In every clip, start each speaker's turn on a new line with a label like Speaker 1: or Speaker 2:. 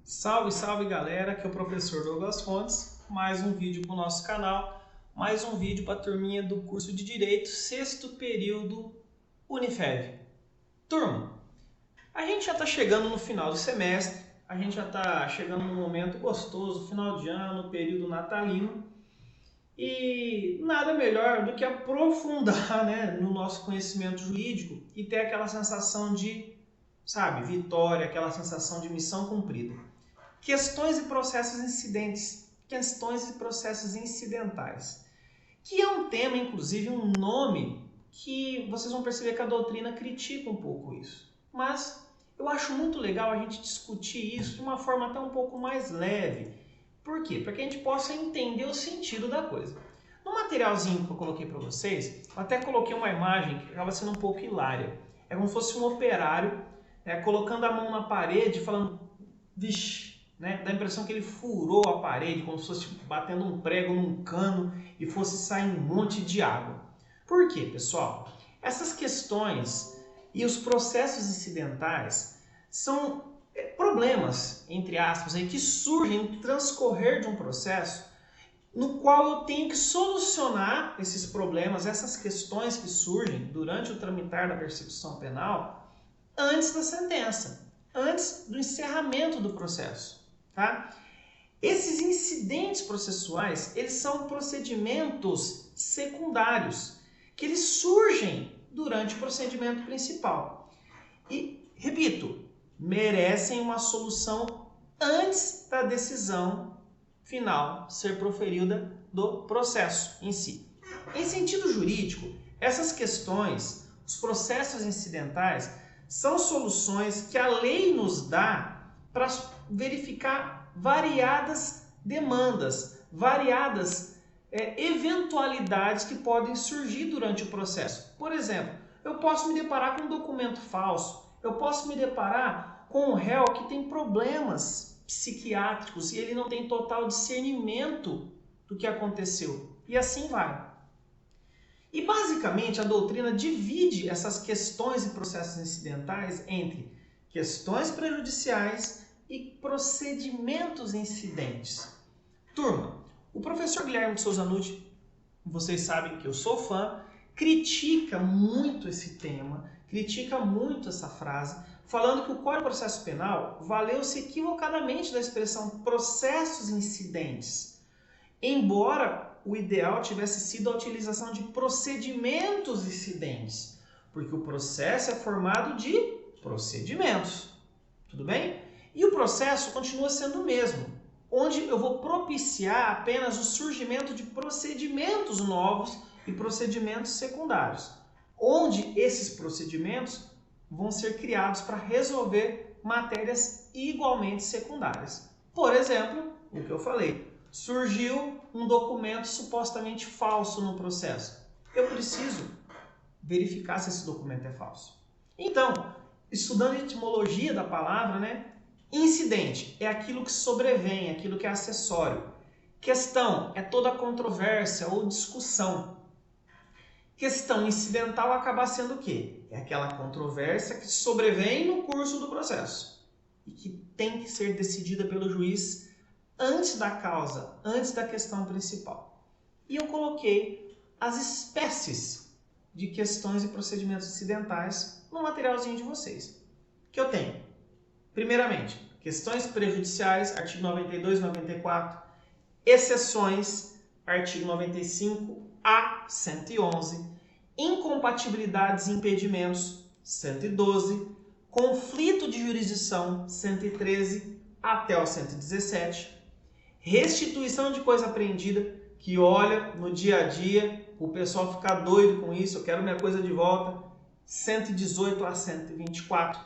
Speaker 1: Salve, salve galera, aqui é o professor Douglas Fontes, mais um vídeo para o nosso canal, mais um vídeo para a turminha do curso de Direito, sexto período Unifev. Turma, a gente já está chegando no final do semestre, a gente já está chegando num momento gostoso, final de ano, período natalino, e nada melhor do que aprofundar, no nosso conhecimento jurídico e ter aquela sensação de, vitória, aquela sensação de missão cumprida. Questões e processos incidentes, questões e processos incidentais, que é um tema, inclusive um nome, que vocês vão perceber que a doutrina critica um pouco isso. Mas eu acho muito legal a gente discutir isso de uma forma até um pouco mais leve. Por quê? Para que a gente possa entender o sentido da coisa. No materialzinho que eu coloquei para vocês, eu até coloquei uma imagem que acaba sendo um pouco hilária. É como se fosse um operário colocando a mão na parede falando, vixe, dá a impressão que ele furou a parede, como se fosse batendo um prego num cano e fosse sair um monte de água. Por quê, pessoal? Essas questões e os processos incidentais são problemas, entre aspas, que surgem no transcorrer de um processo no qual eu tenho que solucionar esses problemas, essas questões que surgem durante o tramitar da persecução penal antes da sentença, antes do encerramento do processo. Tá? Esses incidentes processuais, eles são procedimentos secundários, que eles surgem durante o procedimento principal. E, repito, merecem uma solução antes da decisão final ser proferida do processo em si. Em sentido jurídico, essas questões, os processos incidentais, são soluções que a lei nos dá para verificar variadas demandas, variadas eventualidades que podem surgir durante o processo. Por exemplo, eu posso me deparar com um documento falso, eu posso me deparar com um réu que tem problemas psiquiátricos e ele não tem total discernimento do que aconteceu. E assim vai. E basicamente a doutrina divide essas questões e processos incidentais entre questões prejudiciais e procedimentos incidentes. Turma, o professor Guilherme de Souza Nutti, vocês sabem que eu sou fã, critica muito esse tema, critica muito essa frase, falando que o Código de Processo Penal valeu-se equivocadamente da expressão processos incidentes, embora o ideal tivesse sido a utilização de procedimentos incidentes, porque o processo é formado de procedimentos, tudo bem? E o processo continua sendo o mesmo, onde eu vou propiciar apenas o surgimento de procedimentos novos e procedimentos secundários, onde esses procedimentos vão ser criados para resolver matérias igualmente secundárias. Por exemplo, o que eu falei, surgiu um documento supostamente falso no processo. Eu preciso verificar se esse documento é falso. Então, estudando a etimologia da palavra, incidente é aquilo que sobrevém, aquilo que é acessório. Questão é toda controvérsia ou discussão. Questão incidental acaba sendo o quê? É aquela controvérsia que sobrevém no curso do processo e que tem que ser decidida pelo juiz antes da causa, antes da questão principal. E eu coloquei as espécies de questões e procedimentos incidentais no materialzinho de vocês. Que eu tenho, primeiramente, questões prejudiciais, artigo 92 e 94, exceções, artigo 95 a 111, incompatibilidades e impedimentos, 112, conflito de jurisdição, 113 até o 117, restituição de coisa apreendida, que olha, no dia a dia, o pessoal fica doido com isso, eu quero minha coisa de volta, 118 a 124,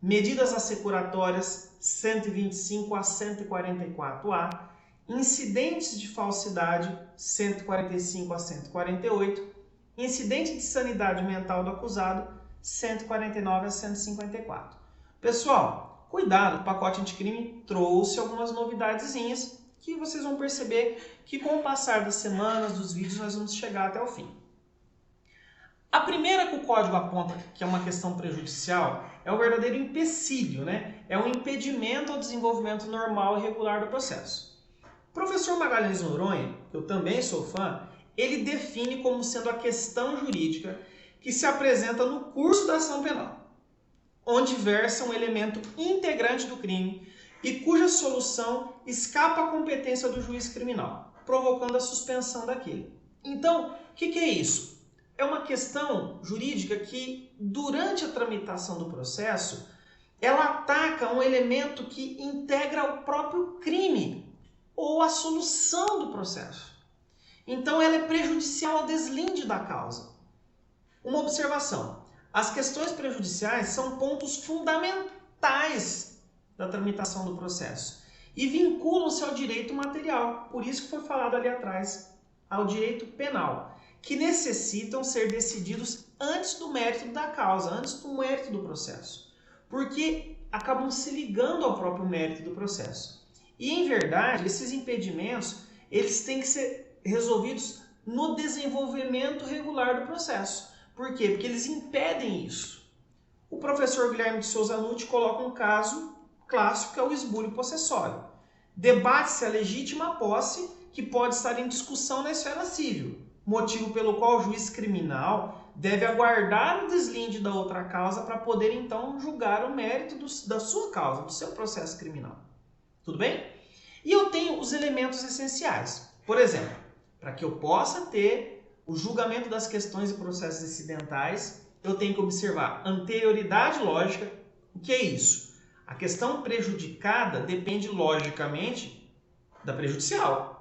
Speaker 1: medidas assecuratórias, 125 a 144A, incidentes de falsidade, 145 a 148, incidente de sanidade mental do acusado, 149 a 154. Pessoal, cuidado, o pacote anticrime trouxe algumas novidadezinhas que vocês vão perceber que com o passar das semanas, dos vídeos, nós vamos chegar até o fim. A primeira que o código aponta que é uma questão prejudicial é o verdadeiro empecilho, né? É um impedimento ao desenvolvimento normal e regular do processo. O professor Magalhães Noronha, que eu também sou fã, ele define como sendo a questão jurídica que se apresenta no curso da ação penal, onde versa um elemento integrante do crime e cuja solução escapa à competência do juiz criminal, provocando a suspensão daquele. Então, o que é isso? É uma questão jurídica que, durante a tramitação do processo, ela ataca um elemento que integra o próprio crime ou a solução do processo. Então, ela é prejudicial ao deslinde da causa. Uma observação: as questões prejudiciais são pontos fundamentais da tramitação do processo e vinculam-se ao direito material, por isso que foi falado ali atrás, ao direito penal, que necessitam ser decididos antes do mérito da causa, antes do mérito do processo, porque acabam se ligando ao próprio mérito do processo. E, em verdade, esses impedimentos eles têm que ser resolvidos no desenvolvimento regular do processo. Por quê? Porque eles impedem isso. O professor Guilherme de Souza Nutti coloca um caso clássico que é o esbulho possessório. Debate-se a legítima posse que pode estar em discussão na esfera civil, motivo pelo qual o juiz criminal deve aguardar o deslinde da outra causa para poder então julgar o mérito da sua causa, do seu processo criminal. Tudo bem? E eu tenho os elementos essenciais. Por exemplo, para que eu possa ter o julgamento das questões e processos incidentais, eu tenho que observar anterioridade lógica. O que é isso? A questão prejudicada depende logicamente da prejudicial.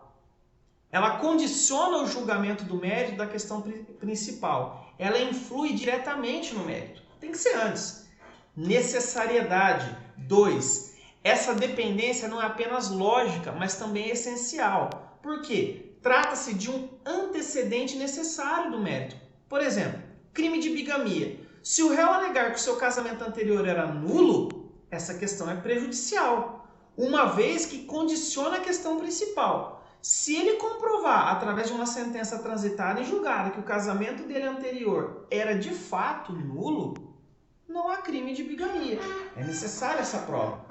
Speaker 1: Ela condiciona o julgamento do mérito da questão principal. Ela influi diretamente no mérito. Tem que ser antes. Necessariedade. 2. Essa dependência não é apenas lógica, mas também é essencial. Por quê? Trata-se de um antecedente necessário do mérito. Por exemplo, crime de bigamia. Se o réu alegar que o seu casamento anterior era nulo, essa questão é prejudicial, uma vez que condiciona a questão principal. Se ele comprovar, através de uma sentença transitada e julgada, que o casamento dele anterior era de fato nulo, não há crime de bigamia. É necessária essa prova.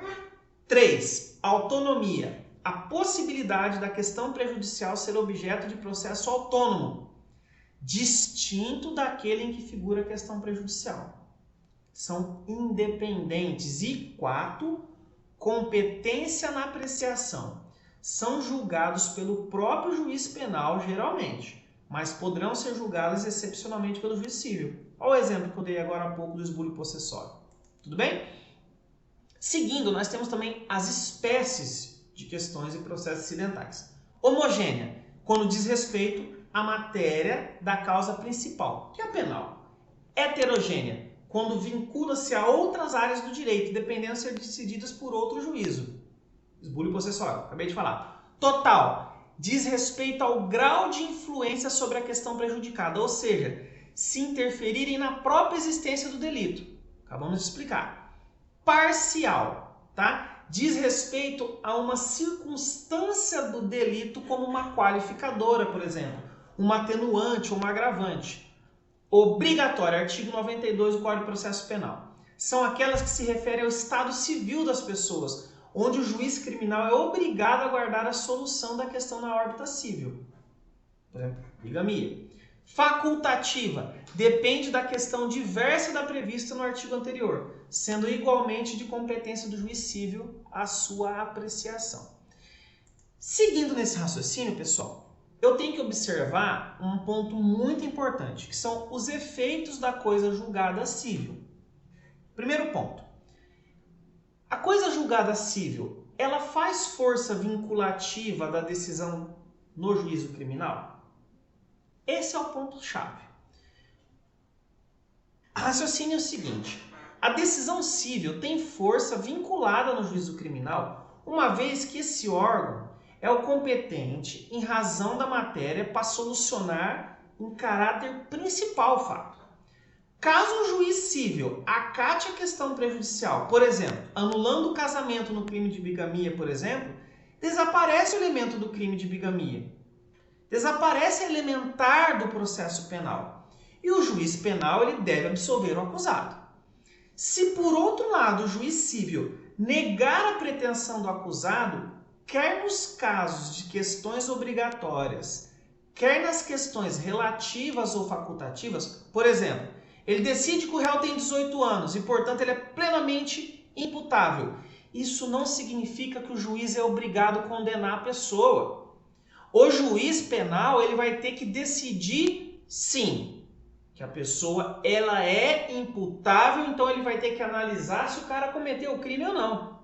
Speaker 1: 3. Autonomia. A possibilidade da questão prejudicial ser objeto de processo autônomo, distinto daquele em que figura a questão prejudicial. São independentes. E 4. Competência na apreciação. São julgados pelo próprio juiz penal, geralmente, mas poderão ser julgados excepcionalmente pelo juiz civil. Olha o exemplo que eu dei agora há pouco do esbulho possessório. Tudo bem? Seguindo, nós temos também as espécies de questões e processos incidentais. Homogênea, quando diz respeito à matéria da causa principal, que é a penal. Heterogênea, quando vincula-se a outras áreas do direito, dependendo de ser decididas por outro juízo. Esbulho possessório, acabei de falar. Total, diz respeito ao grau de influência sobre a questão prejudicada, ou seja, se interferirem na própria existência do delito. Acabamos de explicar. Parcial, tá? Diz respeito a uma circunstância do delito como uma qualificadora, por exemplo, uma atenuante ou uma agravante. Obrigatória, artigo 92 do Código de Processo Penal. São aquelas que se referem ao estado civil das pessoas, onde o juiz criminal é obrigado a aguardar a solução da questão na órbita civil. Por exemplo, bigamia. Facultativa, depende da questão diversa da prevista no artigo anterior, sendo igualmente de competência do juiz civil a sua apreciação. Seguindo nesse raciocínio, pessoal, eu tenho que observar um ponto muito importante, que são os efeitos da coisa julgada civil. Primeiro ponto. A coisa julgada civil, ela faz força vinculativa da decisão no juízo criminal? Esse é o ponto-chave. O raciocínio é o seguinte: a decisão civil tem força vinculada no juízo criminal, uma vez que esse órgão é o competente em razão da matéria para solucionar em caráter principal o fato. Caso o juiz civil acate a questão prejudicial, por exemplo, anulando o casamento no crime de bigamia, por exemplo, desaparece o elemento do crime de bigamia. Desaparece elementar do processo penal. E o juiz penal ele deve absolver o acusado. Se por outro lado o juiz civil negar a pretensão do acusado, quer nos casos de questões obrigatórias, quer nas questões relativas ou facultativas, por exemplo, ele decide que o réu tem 18 anos e, portanto, ele é plenamente imputável. Isso não significa que o juiz é obrigado a condenar a pessoa. O juiz penal ele vai ter que decidir, sim, que a pessoa ela é imputável, então ele vai ter que analisar se o cara cometeu o crime ou não.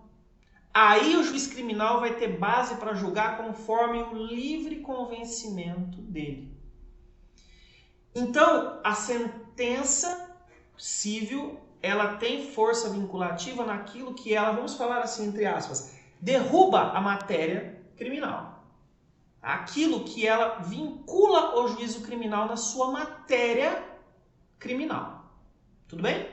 Speaker 1: Aí o juiz criminal vai ter base para julgar conforme o livre convencimento dele. Então, a sentença civil, ela tem força vinculativa naquilo que ela, vamos falar assim, entre aspas, derruba a matéria criminal. Aquilo que ela vincula o juízo criminal na sua matéria criminal. Tudo bem?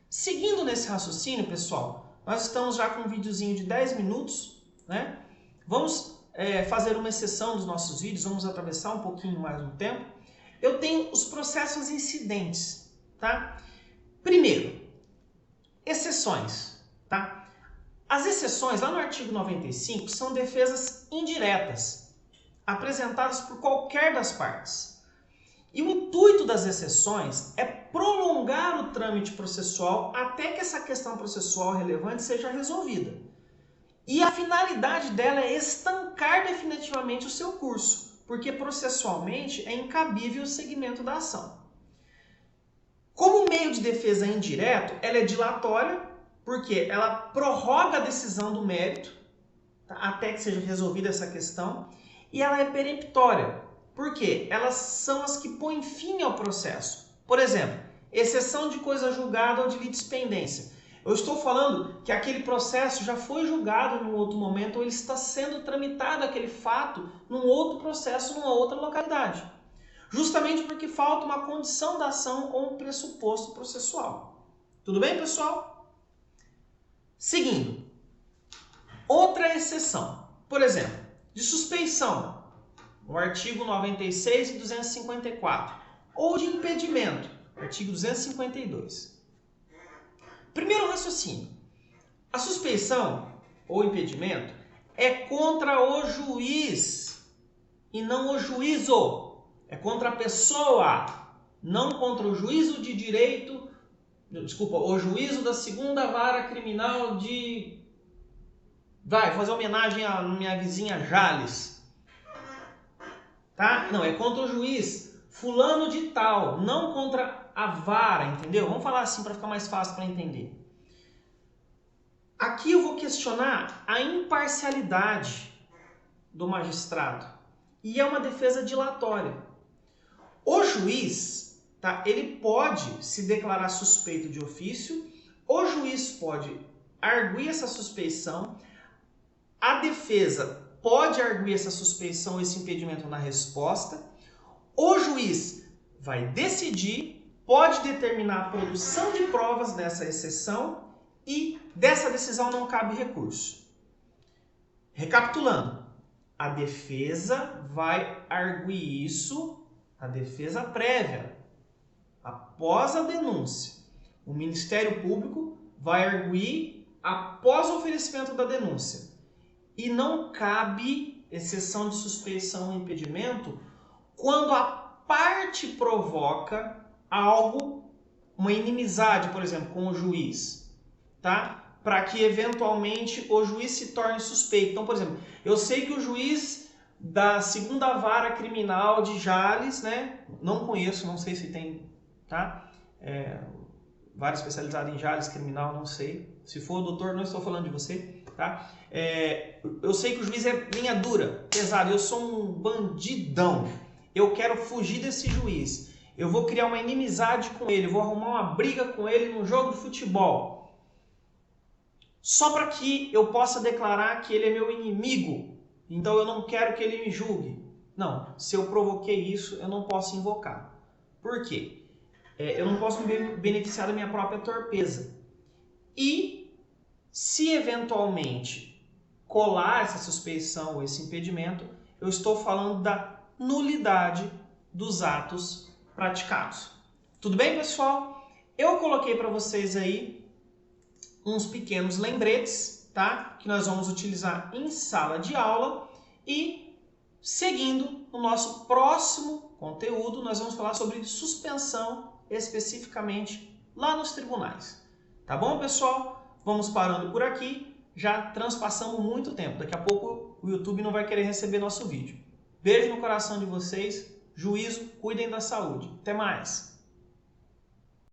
Speaker 1: Seguindo nesse raciocínio, pessoal, nós estamos já com um videozinho de 10 minutos, né? Vamos fazer uma exceção dos nossos vídeos, vamos atravessar um pouquinho mais no tempo. Eu tenho os processos incidentes, tá? Primeiro, exceções, tá? As exceções, lá no artigo 95, são defesas indiretas, apresentadas por qualquer das partes. E o intuito das exceções é prolongar o trâmite processual até que essa questão processual relevante seja resolvida. E a finalidade dela é estancar definitivamente o seu curso, porque processualmente é incabível o segmento da ação. Como meio de defesa indireto, ela é dilatória, porque ela prorroga a decisão do mérito, tá, até que seja resolvida essa questão, e ela é peremptória, porque elas são as que põem fim ao processo. Por exemplo, exceção de coisa julgada ou de litispendência. Eu estou falando que aquele processo já foi julgado em um outro momento ou ele está sendo tramitado aquele fato num outro processo, numa outra localidade. Justamente porque falta uma condição da ação ou um pressuposto processual. Tudo bem, pessoal? Seguindo. Outra exceção. Por exemplo, de suspeição, no artigo 96 e 254. Ou de impedimento, artigo 252. Primeiro raciocínio. A suspeição ou impedimento é contra o juiz e não o juízo. É contra a pessoa, não contra o juízo de direito, desculpa, o juízo da segunda vara criminal de... Vai fazer homenagem à minha vizinha Jales. Tá? Não, é contra o juiz fulano de tal, não contra a vara, entendeu? Vamos falar assim para ficar mais fácil para entender. Aqui eu vou questionar a imparcialidade do magistrado e é uma defesa dilatória. O juiz, tá, ele pode se declarar suspeito de ofício, o juiz pode arguir essa suspeição, a defesa pode arguir essa suspeição, esse impedimento na resposta, o juiz vai decidir, pode determinar a produção de provas dessa exceção e dessa decisão não cabe recurso. Recapitulando, a defesa vai arguir isso, a defesa prévia, após a denúncia. O Ministério Público vai arguir após o oferecimento da denúncia. E não cabe exceção de suspeição ou impedimento quando a parte provoca algo, uma inimizade, por exemplo, com o juiz, tá? Para que eventualmente o juiz se torne suspeito. Então, por exemplo, eu sei que o juiz da segunda vara criminal de Jales, né? Não conheço, não sei se tem, tá? Vara especializada em Jales criminal, não sei. Se for doutor, não estou falando de você, tá? Eu sei que o juiz é linha dura, pesado. Eu sou um bandidão. Eu quero fugir desse juiz. Eu vou criar uma inimizade com ele, vou arrumar uma briga com ele num jogo de futebol. Só para que eu possa declarar que ele é meu inimigo. Então eu não quero que ele me julgue. Não, se eu provoquei isso, eu não posso invocar. Por quê? Eu não posso me beneficiar da minha própria torpeza. E se eventualmente colar essa suspeição ou esse impedimento, eu estou falando da nulidade dos atos praticados. Tudo bem, pessoal? Eu coloquei para vocês aí uns pequenos lembretes, tá? Que nós vamos utilizar em sala de aula e seguindo o nosso próximo conteúdo, nós vamos falar sobre suspensão especificamente lá nos tribunais. Tá bom, pessoal? Vamos parando por aqui. Já transpassamos muito tempo. Daqui a pouco o YouTube não vai querer receber nosso vídeo. Beijo no coração de vocês. Juízo, cuidem da saúde. Até mais!